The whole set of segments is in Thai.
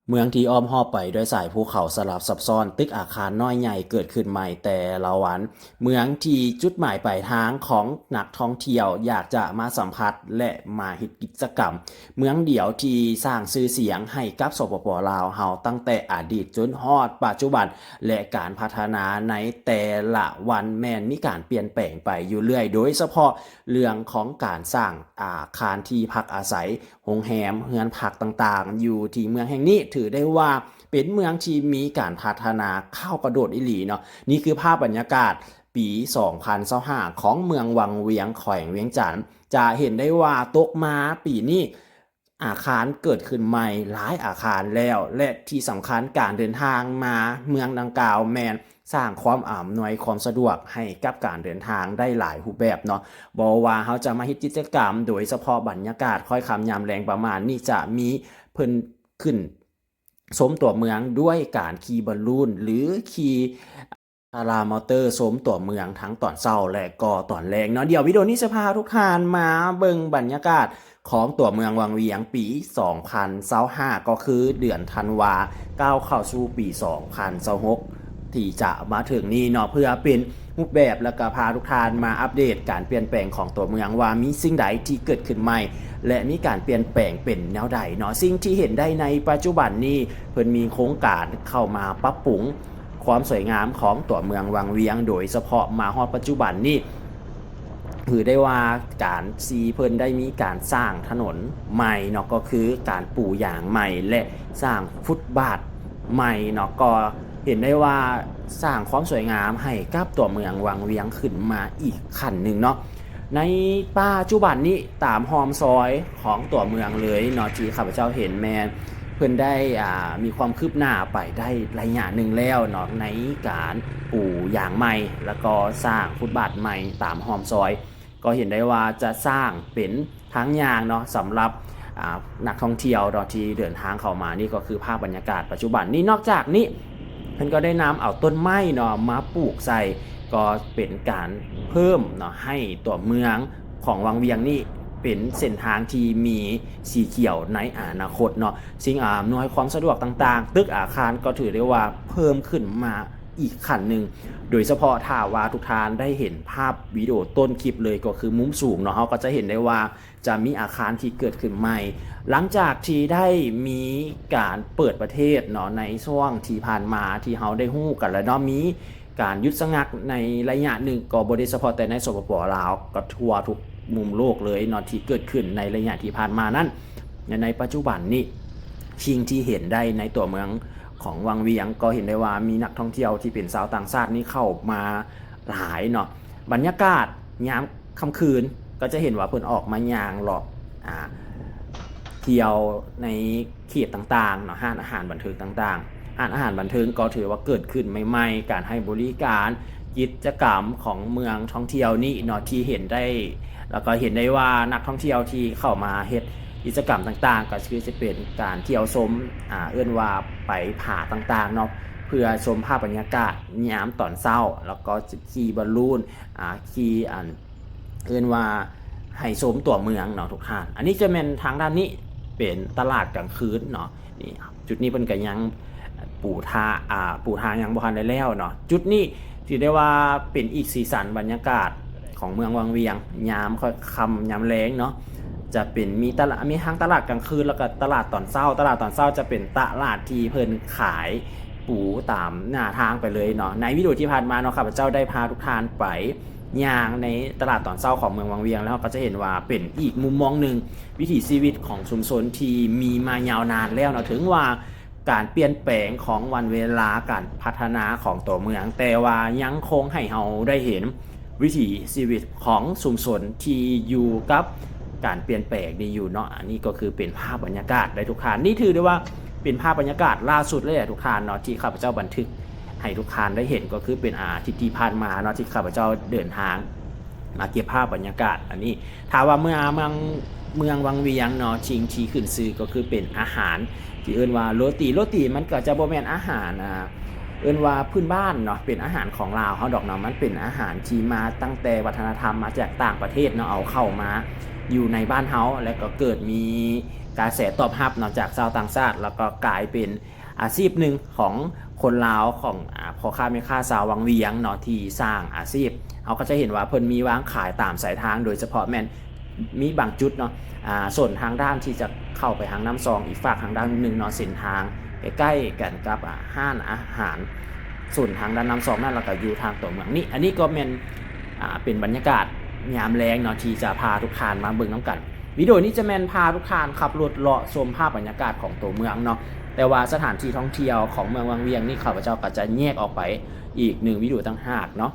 เมืองที่อ้อมหอบไปด้วยสายภูเขาสลับซับซ้อนตึกอาคารน้อยใหญ่เกิดขึ้นใหม่แต่ละวันเมืองที่จุดหมายปลายทางของนักท่องเที่ยวอยากจะมาสัมผัสและมาเฮ็ดกิจกรรมเมืองเดียวที่สร้างชื่อเสียงให้กับสปป.ลาวเฮาตั้งแต่อดีตจนฮอดปัจจุบันและการพัฒนาในแต่ละวันแม่นมีการเปลี่ยนแปลงไปอยู่เรื่อยโดยเฉพาะเรื่องของการสร้างอาคารที่พักอาศัยโรงแรมเรือนพักต่างๆอยู่ที่เมืองแห่งนี้ถือได้ว่าเป็นเมืองที่มีการพัฒนาเข้ากระโดดอีหลีเนาะนี่คือภาพบรรยากาศปี2025ของเมืองวังเวียงแขวงเวียงจันทน์จะเห็นได้ว่าตกมาปีนี้อาคารเกิดขึ้นใหม่หลายอาคารแล้วและที่สำคัญการเดินทางมาเมืองดังกล่าวแมนสร้างความอำนวยความสะดวกให้กับการเดินทางได้หลายรูปแบบเนาะบอกว่าเขาจะมาเฮ็ดกิจกรรมโดยเฉพาะบรรยากาศค่อยคำยามแรงประมาณนี้จะมีเพิ่นขึ้นสมตัวเมืองด้วยการขี่บอลลูนหรือขี่พารามอเตอร์สมตัวเมืองทั้งตอนเช้าและก็ตอนแรงเนาะเดี๋ยววิดีโอนี้จะพาทุกท่านมาเบิ่งบรรยากาศของตัวเมืองวังเวียงปี2025ก็คือเดือนธันวาก้าวเข้าสู่ปี2026ที่จะมาถึงนี้เนาะเพื่อเป็นรูปแบบแล้วก็พาทุกท่านมาอัปเดตการเปลี่ยนแปลงของตัวเมืองว่ามีสิ่งใดที่เกิดขึ้นใหม่และมีการเปลี่ยนแปลงเป็นแนวใดเนาะสิ่งที่เห็นได้ในปัจจุบันนี้เพิ่นมีโครงการเข้ามาปรับปรุงความสวยงามของตัวเมืองวังเวียงโดยเฉพาะมาฮอดปัจจุบันนี้ถือได้ว่าการซีเพิ่นได้มีการสร้างถนนใหม่เนาะก็คือการปูยางใหม่และสร้างฟุตบาทใหม่เนาะก็เห็นได้ว่าสร้างความสวยงามให้กับตัวเมืองวังเวียงขึ้นมาอีกขั้นหนึ่งเนาะในปัจจุบันนี้ตามหอมซอยของตัวเมืองเลยเนาะที่ข้าพเจ้าเห็นแมนเพิ่นได้มีความคืบหน้าไปได้ระยะหนึ่งแล้วเนาะในการปูยางใหม่แล้วก็สร้างฟุตบาทใหม่ตามหอมซอยก็เห็นได้ว่าจะสร้างเป็นทางยางเนาะสำหรับนักท่องเที่ยวที่เดินทางเข้ามานี่ก็คือภาพบรรยากาศปัจจุบันนี่นอกจากนี้เพิ่นก็ได้นำเอาต้นไม้เนาะมาปลูกใส่ก็เป็นการเพิ่มเนาะให้ตัวเมืองของวังเวียงนี่เป็นเส้นทางที่มีสีเขียวในอนาคตเนาะสิ่งอำนวยความสะดวกต่างๆตึกอาคารก็ถือได้ว่าเพิ่มขึ้นมาอีกขั้นหนึ่งโดยเฉพาะถ้าว่าทุกท่านได้เห็นภาพวิดีโอต้นคลิปเลยก็คือมุมสูงเนาะเขาก็จะเห็นได้ว่าจะมีอาคารที่เกิดขึ้นใหม่หลังจากที่ได้มีการเปิดประเทศเนาะในช่วงที่ผ่านมาที่เขาได้ฮู้กันแล้วเนาะมีการยุดสงักในระยะหนึ่งก็บ่ได้เฉพาะแต่ในสปป.ลาวก็ทั่วทุกมุมโลกเลยเนาะที่เกิดขึ้นในระยะที่ผ่านมานั้นในปัจจุบันนี้สิ่งที่เห็นได้ในตัวเมืองของวังเวียงก็เห็นได้ว่ามีนักท่องเที่ยวที่เป็นชาวต่างชาตินี่เข้ามาหลายเนาะบรรยากาศยามค่ำคืนก็จะเห็นว่าเพิ่นออกมาย่างหลอกเที่ยวในเขตต่างๆเนาะห้านอาหารบันเทิงต่างๆอาหารบันเทิงก็ถือว่าเกิดขึ้นใหม่ๆการให้บริการกิจกรรมของเมืองท่องเที่ยวนี่เนาะที่เห็นได้แล้วก็เห็นได้ว่านักท่องเที่ยวที่เข้ามาเฮ็ดกิจกรรมต่างๆก็คือจะเป็นการเที่ยวชมเอื้อนว่าไปผาต่างๆเนาะเพื่อชมภาพบรรยากาศยามตอนเช้าแล้วก็ขี่บอลลูนขี่เอื้อนว่าให้ชมตัวเมืองเนาะทุกท่านอันนี้จะเป็นทางด้านนี้เป็นตลาดกลางคืนเนาะนี่จุดนี้เป็นก็ยังปูทางยังบ่ทันได้แล้วเนาะจุดนี้ถือได้ว่าเป็นอีกสีสันบรรยากาศของเมืองวังเวียงยามค่อยค่ำยามแล้งเนาะจะเป็นมีทั้งตลาดกลางคืนแล้วก็ตลาดตอนเช้าตลาดตอนเช้าจะเป็นตลาดที่เพิ่นขายปูตามหน้าทางไปเลยเนาะในวิดีโอที่ผ่านมาเนาะข้าพเจ้าได้พาทุกท่านไปย่างในตลาดตอนเช้าของเมืองวังเวียงแล้วก็จะเห็นว่าเป็นอีกมุมมองหนึ่งวิถีชีวิตของชุมชนที่มีมายาวนานแล้วเนาะถึงว่าการเปลี่ยนแปลงของวันเวลาการพัฒนาของตัวเมืองแต่ว่ายังคงให้เราได้เห็นวิถีชีวิตของชุมชนที่อยู่กับการเปลี่ยนแปลงดีอยู่เนาะอันนี้ก็คือเป็นภาพบรรยากาศได้ทุกท่านนี่ถือได้ว่าเป็นภาพบรรยากาศล่าสุดเลยทุกท่านเนาะที่ข้าพเจ้าบันทึกให้ทุกท่านได้เห็นก็คือเป็นอาทิตย์ที่ผ่านมาเนาะที่ข้าพเจ้าเดินทางมาเก็บภาพบรรยากาศอันนี้ถ้าว่าเมืองวังเวียงเนาะชิงชีขึ้นซื้อก็คือเป็นอาหารที่เอิ้นว่าโรตีมันก็จะบ่แม่นอาหารเอิ้นว่าพื้นบ้านเนาะเป็นอาหารของลาวเฮาดอกเนาะมันเป็นอาหารที่มาตั้งแต่วัฒนธรรมมาจากต่างประเทศเนาะเอาเข้ามาอยู่ในบ้านเฮาแล้วก็เกิดมี กระแสตอบรับนอกจากชาวต่างชาติแล้วก็กลายเป็นอาชีพหนึ่งของคนลาวของพ่อค้าแม่ค้าชาววังเวียงเนาะที่สร้างอาชีพเราก็จะเห็นว่าเพิ่นมีวางขายตามสายทางโดยเฉพาะแม่นมีบางจุดเนาะส่วนทางด้านที่จะเข้าไปทางน้ำซองอีกฝากทางด้านหนึ่งเนาะเส้นทางใกล้ๆกันกับห้านอาหารส่วนทางด้านน้ำซองนั่นเราก็อยู่ทางตัวเมืองนี้อันนี้ก็เป็นบรรยากาศยามแรงเนาะที่จะพาทุกท่านมาเบิ่งน้ำกันวิดีโอนี้จะแมนพาทุกท่านขับรถเลาะชมภาพบรรยากาศของตัวเมืองเนาะแต่ว่าสถานที่ท่องเที่ยวของเมืองวังเวียงนี่ข้าพเจ้าก็จะแยกออกไปอีก1วิดีโอต่างหากเนาะ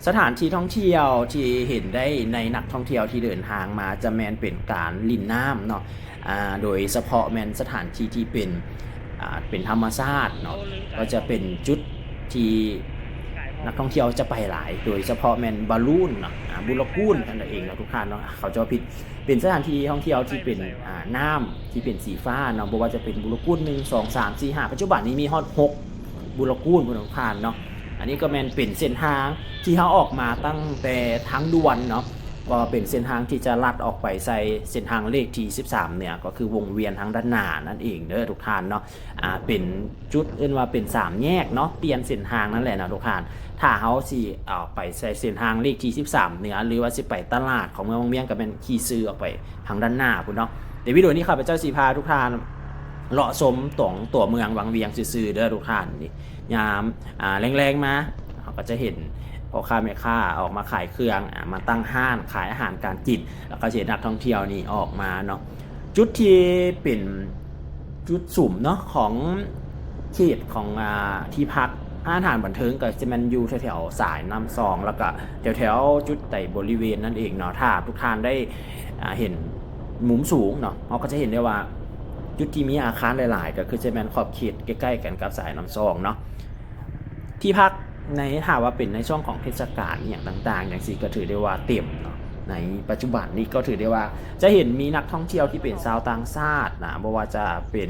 สถานที่ท่องเที่ยวที่เห็นได้ในนักท่องเที่ยวที่เดินทางมาจะแมนเป็นการลิ่นน้ำเนาะโดยเฉพาะแมนสถานที่ที่เป็นธรรมชาติเนาะก็จะเป็นจุดที่นักท่องเที่ยวจะไปหลายโดยเฉพาะแมนบาลูนเนาะบุรกูลนั่นเองเนาะทุกท่านเนาะเขาจะผิดเป็นสถานที่ท่องเที่ยวที่เป็นน้ำที่เป็นสีฟ้าเนาะบอกว่าจะเป็นบุรกูล1 2 3 4 5ปัจจุบันนี้มีฮอด6บุรกูลบนทุกท่านเนาะอันนี้ก็แมนเป็นเส้นทางที่เขาออกมาตั้งแต่ทางด่วนเนาะก็เป็นเส้นทางที่จะลัดออกไปใส่เส้นทางเลขที่13เนี่ยก็คือวงเวียนทางด้านหน้านั่นเองเด้อทุกท่านเนาะเป็นจุดเอื่นว่าเป็น3แยกเนาะเปลี่ยนเส้นทางนั่นแหละนะทุกท่านถ้าเขาสิไปใส่เส้นทางเลขที่13เนี่ยหรือว่าสิไปตลาดของเมืองวังเวียงก็เป็นขี่ซื้อออกไปทางด้านหน้าพุ่นเนาะแต่วิดีโอนี้ข้าพเจ้าสิพาทุกท่านเลาะชมตัวเมืองวังเวียงซื่อๆเด้อทุกท่านนี่ยามแรงๆมาเขาก็จะเห็นพ่อค้าแม่ค้าออกมาขายเครื่องมาตั้งห้างขายอาหารการกินแล้วก็เห็นนักท่องเที่ยวนี่ออกมาเนาะจุดที่เป็นจุดสุ่มเนาะของเขตของที่พักอาหารบันเทิงก็จะมันอยู่แถวๆสายน้ำซองแล้วก็แถวๆจุดแต่บริเวณนั่นเองเนาะถ้าทุกท่านได้เห็นมุมสูงเนาะเราก็จะเห็นได้ว่าจุดที่มีอาคารหลายๆก็คือจะเป็นขอบเขตใกล้ๆกันกับสายน้ำซองเนาะที่พักในถ้าว่าเป็นในช่วงของเทศกาลอย่างต่างๆอย่างสี่ก็ถือได้ว่าเต็มเนาะในปัจจุบันนี้ก็ถือได้ว่าจะเห็นมีนักท่องเที่ยวที่เป็นชาวต่างชาตินะบ่ว่าจะเป็น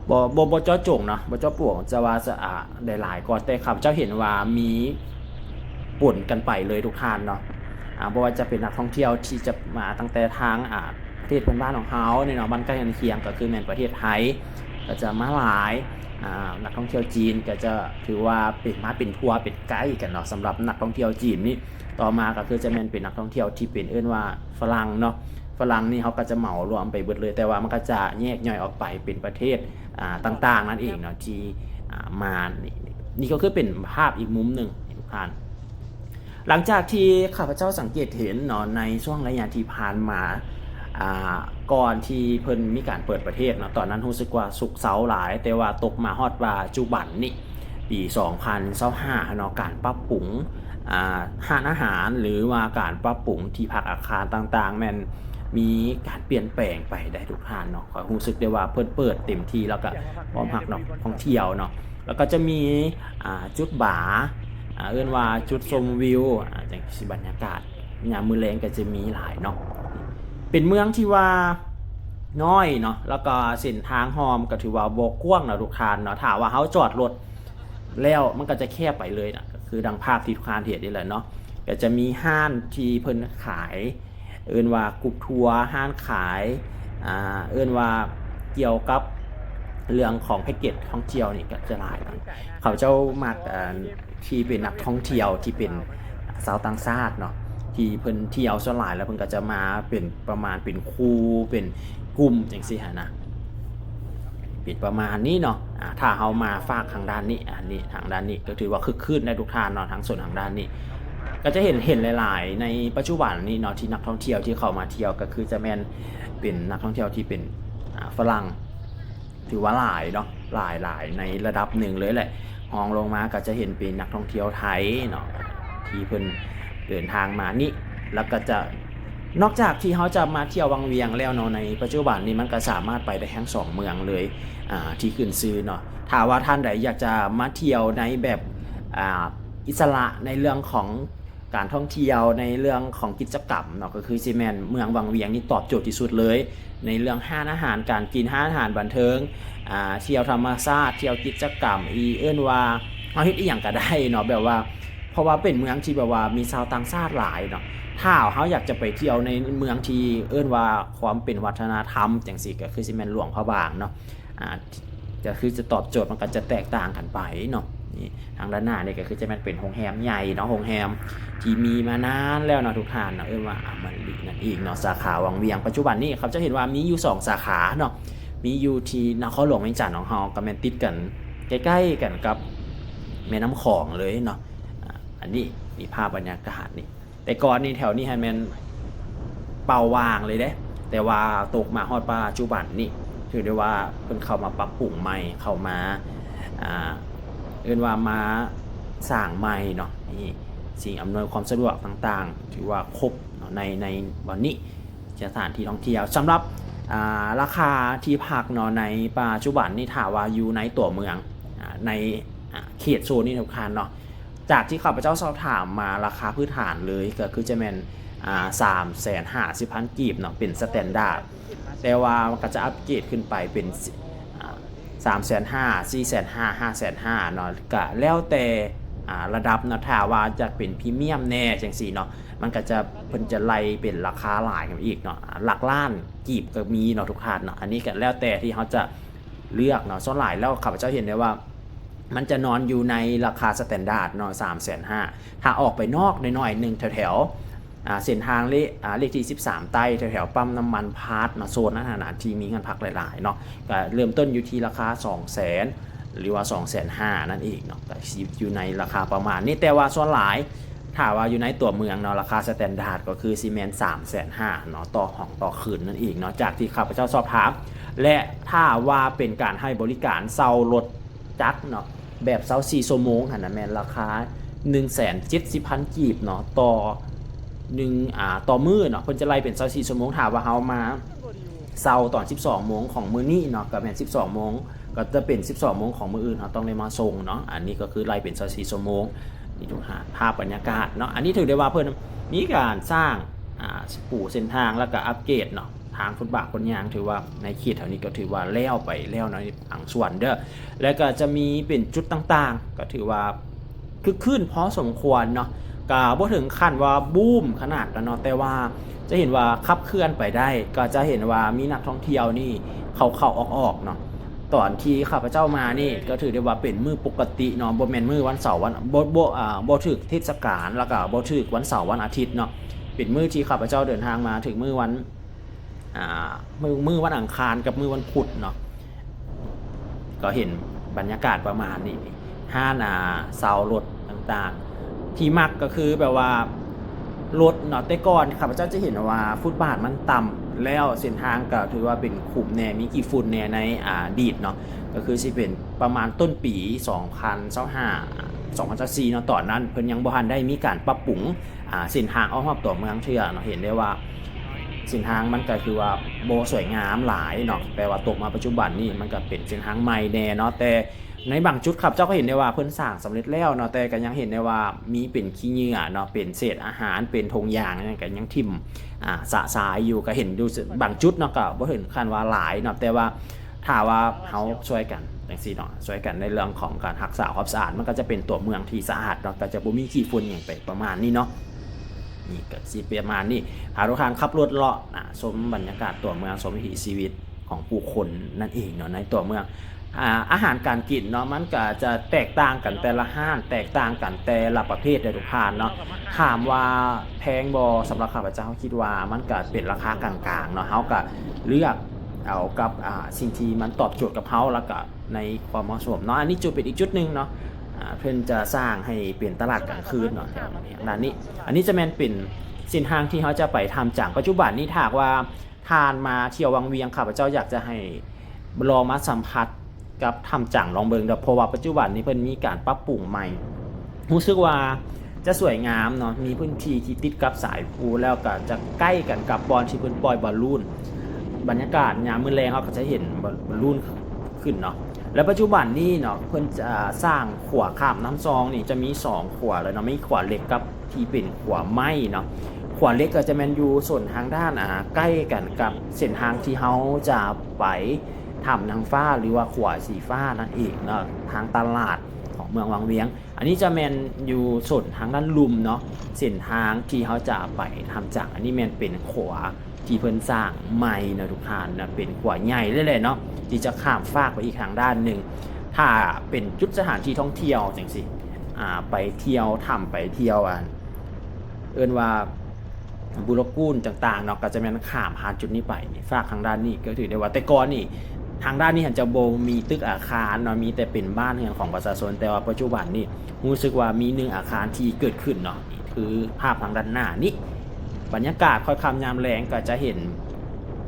บ่เจาะจงเนาะบ่เจาะป่วงจะว่าจะได้หลายก่อนแต่ครับเจ้าเห็นว่ามีป่นกันไปเลยทุกท่านเนาะบ่ว่าจะเป็นนักท่องเที่ยวที่จะมาตั้งแต่ทางประเทศเพื่อนบ้านของเขาเนี่ยเนาะบ้านใกล้เคียงก็คือแม่นประเทศไทยก็จะมาหลายนักท่องเที่ยวจีนก็จะถือว่าเป็นทัวร์เป็นไกด์กันเนาะสำหรับนักท่องเที่ยวจีนนี่ต่อมาก็คือจะเป็นนักท่องเที่ยวที่เป็นว่าฝรั่งเนาะฝรั่งนี่เขาก็จะเหมารวมไปเบิดเลยแต่ว่ามันก็จะแยกย่อยออกไปเป็นประเทศต่างๆนั่นเองเนาะที่มานี่ก็คือเป็นภาพอีกมุมหนึ่งทุกท่านหลังจากที่ข้าพเจ้าสังเกตเห็นเนาะในช่วงระยะที่ผ่านมาก่อนที่เพิ่นมีการเปิดประเทศเนาะตอนนั้นรู้สึกว่าสุกเสาหลายแต่ว่าตกมาฮอดว่าจุบันนี่ปี2025เนาะการปรับปรุงร้านอาหารหรือว่าการปรับปรุงที่พักอาคารต่างๆแม่นมีการเปลี่ยนแปลงไปได้ทุกท่านเนาะขอรู้สึกได้ว่าเพิ่นเปิดเต็มที่แล้วก็พร้อมหักเนาะท่องเที่ยวเนาะแล้วก็จะมีจุดบาร์เอิ้นว่าจุดชมวิวจังสิบรรยากาศยามมื้อแลงก็จะมีหลายเนาะเป็นเมืองที่ว่าน้อยเนาะแล้วก็เส้นทางหอมก็ถือว่าบ่กว้างนะทุกท่านเนาะถ้าว่าเฮาจอดรถแล้วมันก็จะแคบไปเลยนะก็คือดังภาพที่ทุกท่านเห็นนี่แหละเนาะก็จะมีห้านที่เพิ่นขายเอิ้นว่ากรุ๊ปทัวร์ห้านขายเอิ้นว่าเกี่ยวกับเรื่องของแพ็กเกจท่องเที่ยวนี่ก็จะหลายเขาเจ้ามักที่เป็นนักท่องเที่ยวที่เป็นชาวต่างชาติเนาะที่เพิ่นเที่ยวส่วนหลายแล้วเพิ่นก็จะมาเป็นประมาณเป็นคู่เป็นกลุ่มจังซี่หั่นนะเป็นประมาณนี้เนาะถ้าเฮามาฝากทางด้านนี้อันนี้ทางด้านนี้ก็ถือว่าคึกคืนในทุกท่านเนาะทางส่วนทางด้านนี้ก็จะเห็นหลายๆในปัจจุบันนี้เนาะที่นักท่องเที่ยวที่เข้ามาเที่ยวก็คือจะแม่นเป็นนักท่องเที่ยวที่เป็นฝรั่งถือว่าหลายเนาะหลายในระดับหนึ่งเลยแหละมองลงมาก็จะเห็นเป็นนักท่องเที่ยวไทยเนาะที่เพิ่นเดินทางมานี่แล้วก็จะนอกจากที่เขาจะมาเที่ยววังเวียงแล้วเนาะในปัจจุบันนี้มันก็สามารถไปได้ทั้ง2เมืองเลยที่ขึ้นชื่อเนาะถ้าว่าท่านใดอยากจะมาเที่ยวในแบบอิสระในเรื่องของการท่องเที่ยวในเรื่องของกิจกรรมเนาะก็คือซีเมนเมืองวังเวียงนี่ตอบโจทย์ที่สุดเลยในเรื่องห้านอาหารการกินห้านอาหารบันเทิงเที่ยวธรรมชาติเที่ยวกิจกรรมเอิ้นว่าเฮาเฮ็ดอีหยังก็ได้เนาะแบบว่าเพราะว่าเป็นเมืองที่แบบว่ามีชาวต่างชาติหลายเนาะ ถ้าเฮาอยากจะไปเที่ยวในเมืองที่เอิ้นว่าความเป็นวัฒนธรรมจังซี่ก็คือสิแม่นหลวงพระบางเนาะก็คือจะตอบโจทย์มันก็จะแตกต่างกันไปเนาะนี่ทางด้านหน้านี่ก็คือจะแม่นเป็นโรงแรมใหญ่เนาะโรงแรมที่มีมานานแล้วเนาะทุกท่านเนาะเอิ้นว่าอมฤตนั่นเองเนาะสาขาวังเวียงปัจจุบันนี้ครับจะเห็นว่ามีอยู่2สาขาเนาะมีอยู่ที่นครหลวงเวียงจันทน์ของเฮาก็แม่นติดกันใกล้ๆกันกับแม่น้ำคองเลยเนาะอันนี้มีภาพบรรยากาศนี่แต่ก่อนนี่แถวนี้ให้แม่นเป่าว่างเลยเด้แต่ว่าตกมาฮอดปัจจุบันนี่ถือได้ว่าเพิ่นเข้ามาปรับปรุงใหม่เข้ามาเอิ้นว่ามาสร้างใหม่เนาะนี่สิ่งอำนวยความสะดวกต่างๆถือว่าครบเนาะในวันนี้สถานที่ท่องเที่ยวสำหรับราคาที่พักเนาะในปัจจุบันนี่ถ้าว่าอยู่ในตัวเมืองในเขตโซนนี้ทุกท่านเนาะจากที่ข้าพเจ้าสอบถามมาราคาพื้นฐานเลยก็คือจะแม่น350,000 กีบเนาะเป็นสแตนดาร์ดแต่ว่ามันก็จะอัปเกรดขึ้นไปเป็น350,000 450,000 550,000เนาะก็แล้วแต่ระดับเนาะถ้าว่าจะเป็นพรีเมียมแน่จังซี่เนาะมันก็จะเพิ่นจะไล่เป็นราคาหลายกันอีกเนาะหลักล้านกีบก็มีเนาะทุกท่านเนาะอันนี้ก็แล้วแต่ที่เขาจะเลือกเนาะส่วนหลายแล้วข้าพเจ้าเห็นได้ว่ามันจะนอนอยู่ในราคาสแตนดาร์ดเนาะ350,000ถ้าออกไปนอกหน่อยๆนึงแถวๆเส้นทางเลขที่13ใต้แถวๆปั๊มน้ำมันพาร์ทเนาะโซนนั้นน่ะที่มีเงินพักหลายๆเนาะก็เริ่มต้นอยู่ที่ราคา 200,000 หรือว่า 250,000 นั่นเองเนาะก็อยู่ในราคาประมาณนี้แต่ว่าส่วนหลายถ้าว่าอยู่ในตัวเมืองเนาะราคาสแตนดาร์ดก็คือซีเมนต์ 350,000 เนาะต่อห้องต่อคืนนั่นเองเนาะจากที่ข้าพเจ้าสอบถามและถ้าว่าเป็นการให้บริการเซารถจักรเนาะแบบเซา4ชั่วโมงหั่นน่ะแม่นราคา 170,000 กีบเนาะต่อมื้อเนาะเพิ่นจะไล่เป็น24ชั่วโมงถ้าว่าเฮามาเซาตอน 12 โมงของมื้อนี้เนาะก็แม่น12 โมงก็จะเป็น 12 โมงของมื้ออื่นเฮาต้องได้มาส่งเนาะอันนี้ก็คือไล่เป็น24ชั่วโมงนี่ทุกท่านภาพบรรยากาศเนาะอันนี้ถือได้ว่าเพิ่นมีการสร้างปูเส้นทางแล้วก็อัปเกรดเนาะทางฟุตบาทคนยางถือว่าในเขตแถวนี้ก็ถือว่าแล้วไปแล้วเนาะอังส่วนเด้อแล้วก็จะมีเป็นจุดต่างๆก็ถือว่าคึกคืนพอสมควรเนาะก็บ่ถึงขั้นว่าบูมขนาดนั้นเนาะแต่ว่าจะเห็นว่าขับเคลื่อนไปได้ก็จะเห็นว่ามีนักท่องเที่ยวนี่เข้าออกๆเนาะตอนที่ข้าพเจ้ามานี่ก็ถือได้ว่าเป็นมื้อปกติเนาะบ่แม่นมื้อวันเสาร์วันบ่ถึกเทศกาลแล้วก็บ่ถึกวันเสาร์วันอาทิตย์เนาะเป็นมื้อที่ข้าพเจ้าเดินทางมาถึงมื้อวันมื้อวันอังคารกับมื้อวันพุธเนาะก็เห็นบรรยากาศประมาณนี้ห้านเซารถต่างๆที่มักก็คือแบบว่ารถเนาะแต่ก่อนข้าพเจ้าจะเห็นว่าฟุตบาทมันต่ำแล้วเส้นทางก็ถือว่าเป็นขุมแน่มีกี่ฝุ่นแน่ในอดีตเนาะก็คือสิเป็นประมาณต้นปี2025 2024เนาะตอนนั้นเพิ่นยังบ่ทันได้มีการปรับปรุงเส้นทางอ้อมรอบตัวเมืองเทื่อเนาะเห็นได้ว่าเส้นทางมันก็คือว่าบ่สวยงามหลายเนาะแต่ว่าตกมาปัจจุบันนี่มันก็เป็นเส้นทางใหม่แน่เนาะแต่ในบางจุดครับเจ้าก็เห็นได้ว่าเพิ่นสร้างสำเร็จแล้วเนาะแต่ก็ยังเห็นได้ว่ามีเป็นขี้เหงื่อเนาะเป็นเศษอาหารเป็นธงยางนั่นก็ยังทิ่มสะสายอยู่ก็เห็นดูบางจุดเนาะก็บ่เห็นคันว่าหลายเนาะแต่ว่าถ้าว่าเฮาช่วยกันจังซี่เนาะช่วยกันในเรื่องของการรักษาความสะอาดมันก็จะเป็นตัวเมืองที่สะอาดเนาะก็จะบ่มีขี้ฝุ่นหยังไปประมาณนี้เนาะนี่ก็สิประมาณนี้พาทุกท่านขับรถเลาะชมบรรยากาศตัวเมืองชมวิถีชีวิตของผู้คนนั่นเองเนาะในตัวเมืองอาหารการกินเนาะมันก็จะแตกต่างกันแต่ละห้านแตกต่างกันแต่ละประเภทในทุกท่านเนาะถามว่าแพงบ่สำหรับข้าพเจ้าคิดว่ามันก็เป็นราคากลางๆเนาะเฮาก็เลือกเอากับสิ่งที่มันตอบโจทย์กับเฮาแล้วก็ในความเหมาะสมเนาะอันนี้จุดเป็นอีกจุดนึงเนาะเพิ่นจะสร้างให้เป็นตลาดกลางคืนเนาะแถวนี้ด้านนี้อันนี้จะแม่นเป็นเส้นทางที่เขาจะไปทำจากปัจจุบันนี้ถ้าว่าทานมาเที่ยววังเวียงข้าพเจ้าอยากจะให้ลองมาสัมผัสกับทำจังลองเบิงเพราะว่าปัจจุบันนี้เพิ่นมีการปรับปรุงใหม่รู้สึกว่าจะสวยงามเนาะมีพื้นที่ที่ติดกับสายภูแล้วก็จะใกล้กันกับบอลที่เพิ่นปล่อยบอลลูนบรรยากาศยามมื้อแลงเขาก็จะเห็นบอลลูนขึ้นเนาะแล้วปัจจุบันนี้เนาะเพิ่นจะสร้างขวข้ามน้ำซองนี่จะมี2ขวเลยเนาะมีขวเล็กกับที่เป็นขวไม้เนาะขวเล็กก็จะแม่นอยู่ส่วนทางด้านใกล้กันกับเส้นทางที่เฮาจะไปทำนางฟ้าหรือว่าขวสีฟ้านั่นเองเนาะทางตลาดของ ของเมืองวังเวียงอันนี้จะแมนอยู่ส่วนทางด้านลุ่มเนาะเส้นทางที่เขาจะไปทำจากอันนี้แมนเป็นขวาที่เพิ่นสร้างใหม่นะทุกท่านนะเป็นขวาใหญ่เลยเนาะที่จะข้ามฟากไปอีกทางด้านหนึ่งถ้าเป็นจุดสถานที่ท่องเที่ยวจังสิไปเที่ยวทำไปเที่ยวเอิ้นว่าบุรกูลต่างๆเนาะก็จะแม่นข้ามผ่านจุดนี้ไปนี่ฝากทางด้านนี้ก็ถือได้ว่าแต่ก่อนนี่ทางด้านนี้จะบ่มีตึกอาคารเนาะมีแต่เป็นบ้านเรือนของประชาชนแต่ว่าปัจจุบันนี่รู้สึกว่ามี1อาคารที่เกิดขึ้นเนาะนี่คือภาพทางด้านหน้านี้บรรยากาศค่อยค่ำยามแลงก็จะเห็น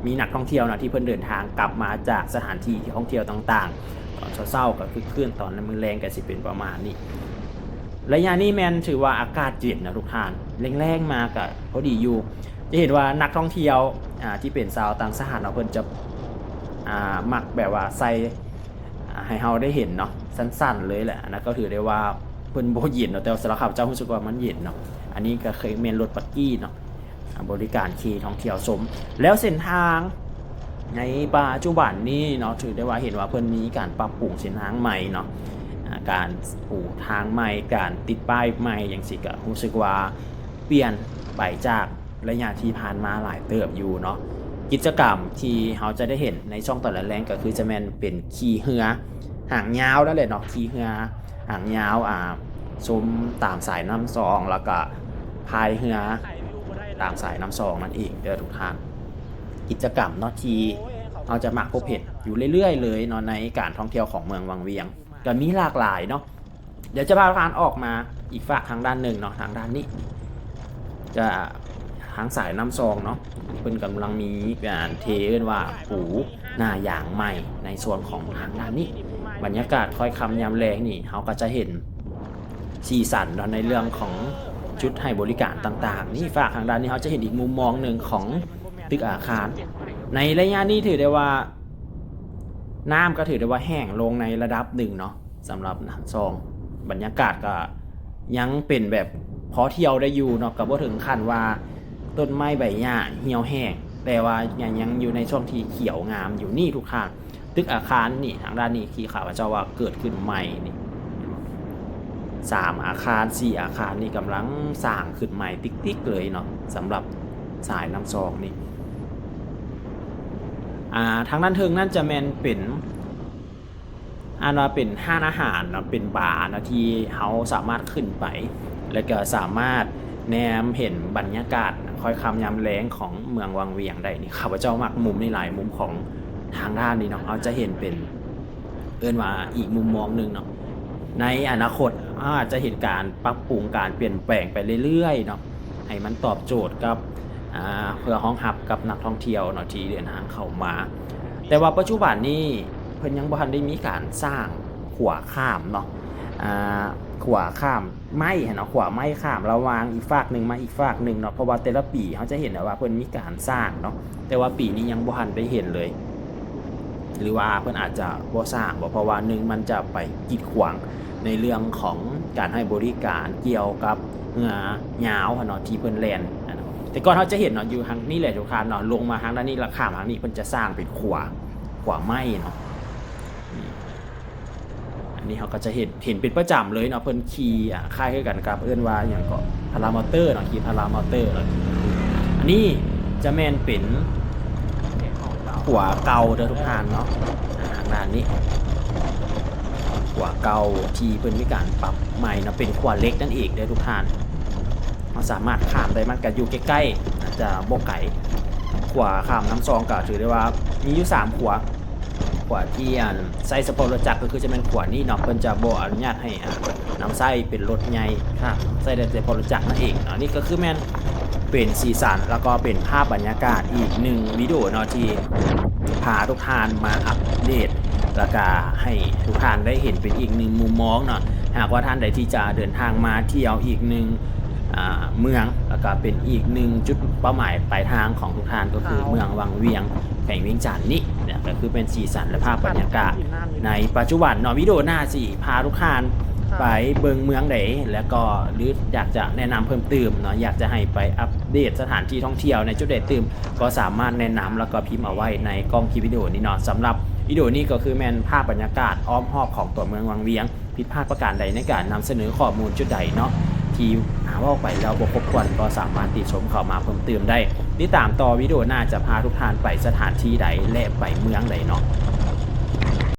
มีนักท่องเที่ยวนะที่เพิ่นเดินทางกลับมาจากสถานที่ท่องเที่ยวต่างๆตอนเช้าๆก็คือคืนตอนมื้อแลงก็สิเป็นประมาณนี้ระยะนี้แมนถือว่าอากาศเย็นนะทุกท่านแรงๆมาก็พอดีอยู่จะเห็นว่านักท่องเที่ยวที่เป็นชาวต่างชาติเนาะเพิ่นจะมักแบบว่าใส่ให้เฮาได้เห็นเนาะสั้นๆเลยแหละนะก็ถือได้ว่าเพิ่นบ่เย็นเนาะแต่สำหรับข้าพเจ้ารู้สึกว่ามันเย็นเนาะอันนี้ก็เคยเมนรถปักกี้เนาะบริการขี่ท่องเที่ยวชมแล้วเส้นทางในปัจจุบันนี้เนาะถือได้ว่าเห็นว่าเพิ่นมีการปรับปรุงเส้นทางใหม่เนาะการปูทางใหม่การติดป้ายใหม่อย่างสิก็รู้สึกว่าเปลี่ยนไปจากระยะที่ผ่านมาหลายเติบอยู่เนาะกิจกรรมที่เราจะได้เห็นในช่องตอนแรกก็คือจะแม่นเป็นขี่เรือหางยาวแล้วแหละเนาะขี่เรือหางยาวชมตามสายน้ำซองแล้วก็พายเรือตามสายน้ำซองนั่นเองเด้อทุกท่านกิจกรรมเนาะที่เราจะมักพบเห็นอยู่เรื่อยๆเลยเนาะในการท่องเที่ยวของเมืองวังเวียงก็มีหลากหลายเนาะเดี๋ยวจะพาทานออกมาอีกฝากทางด้านหนึ่งเนาะทางด้านนี้จะทางสายน้ำซองเนาะเพิ่นกำลังมีการเทเอิ้นว่าปูหน้าอย่างใหม่ในส่วนของทางด้านนี้บรรยากาศค่อยค่ำยามแลงนี่เขาก็จะเห็นสีสันเนาะในเรื่องของจุดให้บริการต่างๆนี่ฝากทางด้านนี้เขาจะเห็นอีกมุมมองหนึ่งของตึกอาคารในระยะนี้ถือได้ว่าน้ำก็ถือได้ว่าแห้งลงในระดับหนึ่งเนาะสำหรับน้ำซองบรรยากาศก็ยังเป็นแบบพอเที่ยวได้อยู่เนาะก็บ่ถึงขั้นว่าต้นไม้ใบหญ้าเหี่ยวแห้งแต่ว่ายังอยู่ในช่วงที่เขียวงามอยู่นี่ทุกท่านตึกอาคารนี่ทางด้านนี้ที่ข่าวเจ้าว่าเกิดขึ้นใหม่นี่3อาคาร4อาคารนี่กำลังสร้างขึ้นใหม่ติ๊กๆเลยเนาะสำหรับสายน้ำซองนี่ทางด้านเทิงนั่นจะแมนเป็นว่าเป็นห้างอาหารเนาะเป็นบาร์นะที่เขาสามารถขึ้นไปแล้วก็สามารถแนมเห็นบรรยากาศค่อยค่ำยามแล้งของเมืองวังเวียงได้นี่ข้าพเจ้ามักมุมในหลายมุมของทางด้านนี้เนาะเขาจะเห็นเป็นเอิ้นว่าอีกมุมมองนึงเนาะในอนาคตอาจจะเห็นการปรับปรุงการเปลี่ยนแปลงไปเรื่อยๆเนาะให้มันตอบโจทย์กับเพื่อห้องรับกับนักท่องเที่ยวเนาะที่เดินทางเข้ามาแต่ว่าปัจจุบันนี้เพิ่นยังบ่ทันได้มีการสร้างขวาข้ามเนาะขวาข้ามไม้เนาะขวาไม้ข้ามระหว่างอีกฝากหนึ่งมาอีกฝากหนึ่งเนาะเพราะว่าแต่ละปีเขาจะเห็นว่าเพิ่นมีการสร้างเนาะแต่ว่าปีนี้ยังบ่ทันได้เห็นเลยหรือว่าเพิ่นอาจจะบ่สร้างเพราะว่านึงมันจะไปกีดขวางในเรื่องของการให้บริการเกี่ยวกับเรือยาวเนาะที่เพิ่นแล่นแต่ก่อนเขาจะเห็นเนาะอยู่ทางนี้แหละทุกท่านเนาะลงมาทางด้านนี้แล้วข้ามทางนี้เพิ่นจะสร้างเป็นขวาไม้เนาะอันนี้เขาก็จะเห็นเป็นประจำเลยเนาะเพิ่นขี่ค่ายกันกับเอิ้นว่าอย่างก็พารามอเตอร์เนาะขี่พารามอเตอร์อันนี้จะแม่นเป็นขวาเก่าเด้อทุกท่านเนาะทางด้านนี้ขวาเก่าที่เพิ่นมีการปรับใหม่เนาะเป็นขวาเล็กนั่นเองเด้อทุกท่านเราสามารถข้ามได้มันก็อยู่ใกล้ๆอาจจะบ่ไกลขวาข้ามน้ำซองก็ถือได้ว่ามีอยู่3ขวาที่ใส่สปอร์ตรถจักรก็คือจะเป็นขวานี่เนาะเพิ่นจะบ่อนุญาตให้นำใส่เป็นรถใหญ่ค่ะใส่ได้แต่สปอร์ตรถจักรนั่นเองเนาะนี่ก็คือแม่นเป็นสีสันแล้วก็เป็นภาพบรรยากาศอีก1วิดีโอเนาะที่พาทุกท่านมาอัปเดตแล้วก็ให้ทุกท่านได้เห็นเป็นอีก1มุมมองเนาะหากว่าท่านใดที่จะเดินทางมาเที่ยวอีก1เมืองแล้วก็เป็นอีก1จุดเป้าหมายปลายทางของทุกท่านก็คือเมืองวังเวียงแขวงเวียงจันทน์นี่เนี่ยก็คือเป็นสีสันและภาพบรรยากาศในปัจจุบันเนาะวิดีโอหน้าสิพาทุกท่านไปเบิงเมืองไหนแล้วก็หรืออยากจะแนะนำเพิ่มเติมเนาะอยากจะให้ไปอัปเดตสถานที่ท่องเที่ยวในจุดเด่นเติมก็สามารถแนะนำแล้วก็พิมพ์เอาไว้ในกล้องคลิปวิดีโอนี้เนาะสำหรับวิดีโอนี้ก็คือแมนภาพบรรยากาศอ้อมรอบของตัวเมืองวังเวียง ผิดพลาดประการใดในการนำเสนอข้อมูลจุดใดเนาะที่ว่าไปแล้วบ่ครบถ้วนก็สามารถติชมเข้ามาเพิ่มเติมได้ติดตามต่อวิดีโอหน้าจะพาทุกท่านไปสถานที่ใดและไปเมืองใดเนาะ